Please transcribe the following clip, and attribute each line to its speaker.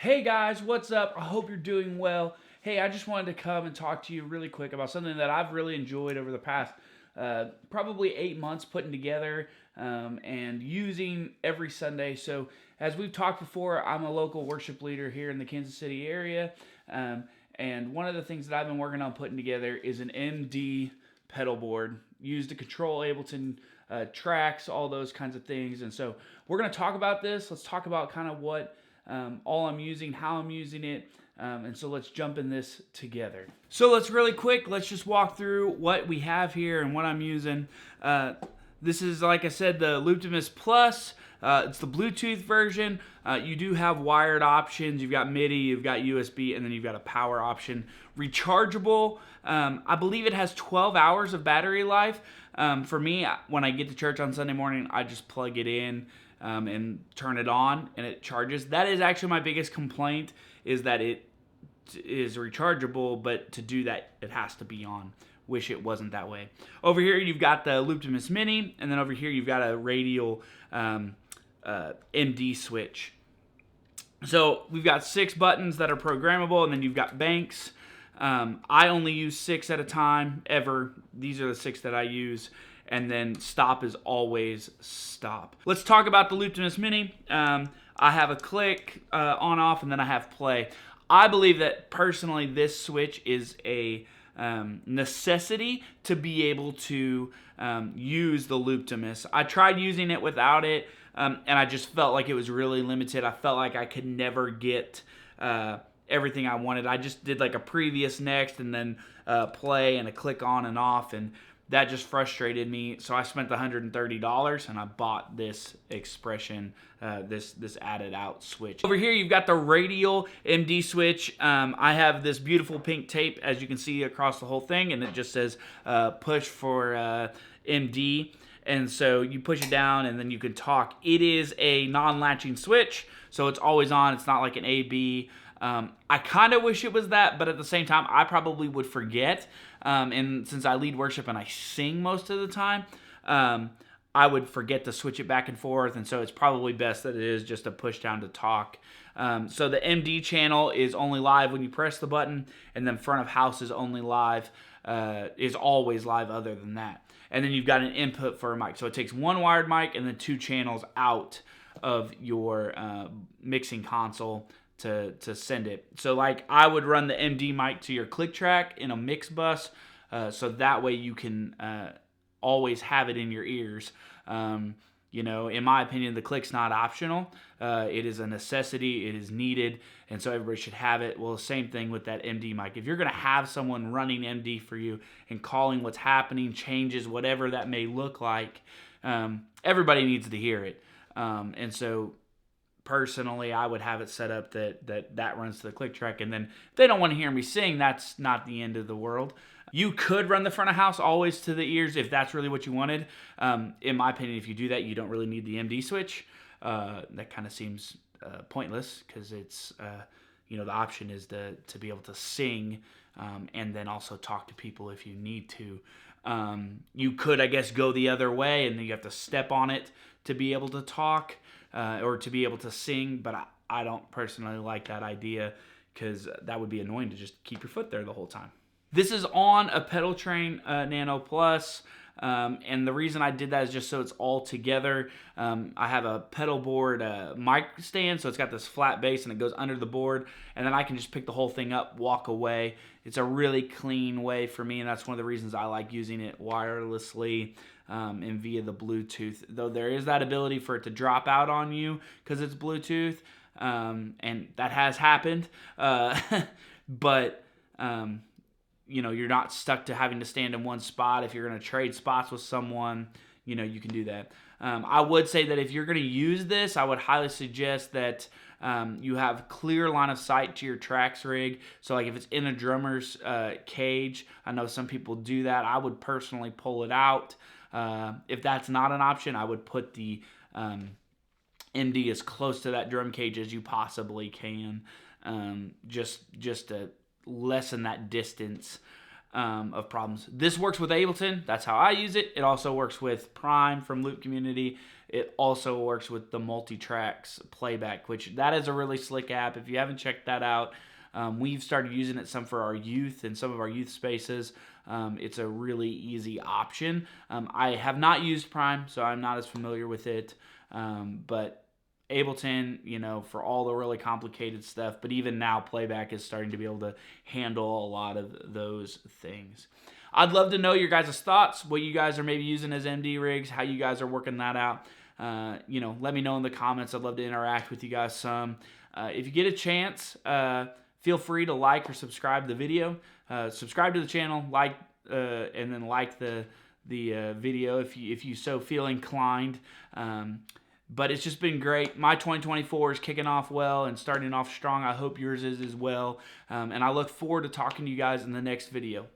Speaker 1: Hey guys, what's up? I hope you're doing well. Hey, I just wanted to come and talk to you really quick about something that I've really enjoyed over the past probably 8 months putting together and using every Sunday. So, as we've talked before, I'm a local worship leader here in the Kansas City area. Um, and one of the things that I've been working on putting together is an MD pedal board used to control Ableton tracks, all those kinds of things. And so, we're going to talk about this. Let's talk about kind of what all I'm using, how I'm using it, and so let's jump in this together. So let's just walk through what we have here and what I'm using. This is, like I said, the Looptimus Plus. It's the Bluetooth version. You do have wired options. You've got MIDI, you've got USB, and then you've got a power option. Rechargeable. I believe it has 12 hours of battery life. For me, when I get to church on Sunday morning, I just plug it in and turn it on, and it charges. That is actually my biggest complaint, is that it is rechargeable, but to do that, it has to be on. Wish it wasn't that way. Over here, you've got the Looptimus Mini, and then over here, you've got a radial MD switch. So we've got 6 buttons that are programmable, and then you've got banks. I only use 6 at a time, ever. These are the 6 that I use. And then stop is always stop. Let's talk about the Looptimus Mini. I have a click, on, off, and then I have play. I believe that personally this switch is a necessity to be able to use the Looptimus. I tried using it without it, and I just felt like it was really limited. I felt like I could never get everything I wanted. I just did like a previous, next, and then play and a click on and off, and that just frustrated me. So I spent $130 and I bought this expression, this added out switch. Over here, you've got the radial MD switch. I have this beautiful pink tape, as you can see, across the whole thing, and it just says push for MD. And so you push it down and then you can talk. It is a non-latching switch, so it's always on. It's not like an AB. I kind of wish it was that, but at the same time, I probably would forget. And since I lead worship and I sing most of the time, I would forget to switch it back and forth. And so it's probably best that it is just a push down to talk. So the MD channel is only live when you press the button, and then front of house is only live, is always live other than that. And then you've got an input for a mic. So it takes one wired mic and then 2 channels out of your mixing console to send it. So like I would run the MD mic to your click track in a mix bus, so that way you can always have it in your ears. In my opinion, the click's not optional. It is a necessity. It is needed, and so everybody should have it. Well, the same thing with that MD mic. If you're going to have someone running MD for you and calling what's happening, changes, whatever that may look like, everybody needs to hear it. And so personally, I would have it set up that runs to the click track, and then if they don't want to hear me sing, that's not the end of the world. You could run the front of house always to the ears if that's really what you wanted. In my opinion, if you do that, you don't really need the MD switch. That kind of seems pointless, because it's the option is to be able to sing and then also talk to people if you need to. You could, I guess, go the other way, and then you have to step on it to be able to talk. Or to be able to sing, but I don't personally like that idea, because that would be annoying to just keep your foot there the whole time. This is on a Pedal Train Nano Plus, and the reason I did that is just so it's all together. I have a Pedalboard mic stand, so it's got this flat base and it goes under the board, and then I can just pick the whole thing up, walk away. It's a really clean way for me, and that's one of the reasons I like using it wirelessly and via the Bluetooth. Though there is that ability for it to drop out on you because it's Bluetooth, and that has happened. But you're not stuck to having to stand in one spot. If you're going to trade spots with someone, you can do that. I would say that if you're going to use this, I would highly suggest that you have clear line of sight to your tracks rig. So like if it's in a drummer's cage, I know some people do that. I would personally pull it out. If that's not an option, I would put the MD as close to that drum cage as you possibly can, just to lessen that distance. of problems. This works with Ableton. That's how I use it. It also works with Prime from Loop Community. It also works with the multi-tracks playback, which that is a really slick app. If you haven't checked that out, we've started using it some for our youth and some of our youth spaces. It's a really easy option. I have not used Prime, so I'm not as familiar with it. But Ableton, for all the really complicated stuff, but even now Playback is starting to be able to handle a lot of those things. I'd love to know your guys' thoughts, what you guys are maybe using as MD rigs, how you guys are working that out. Let me know in the comments. I'd love to interact with you guys some. If you get a chance, feel free to like or subscribe to the video. Subscribe to the channel, and then like the video if you so feel inclined. But it's just been great. My 2024 is kicking off well and starting off strong. I hope yours is as well. And I look forward to talking to you guys in the next video.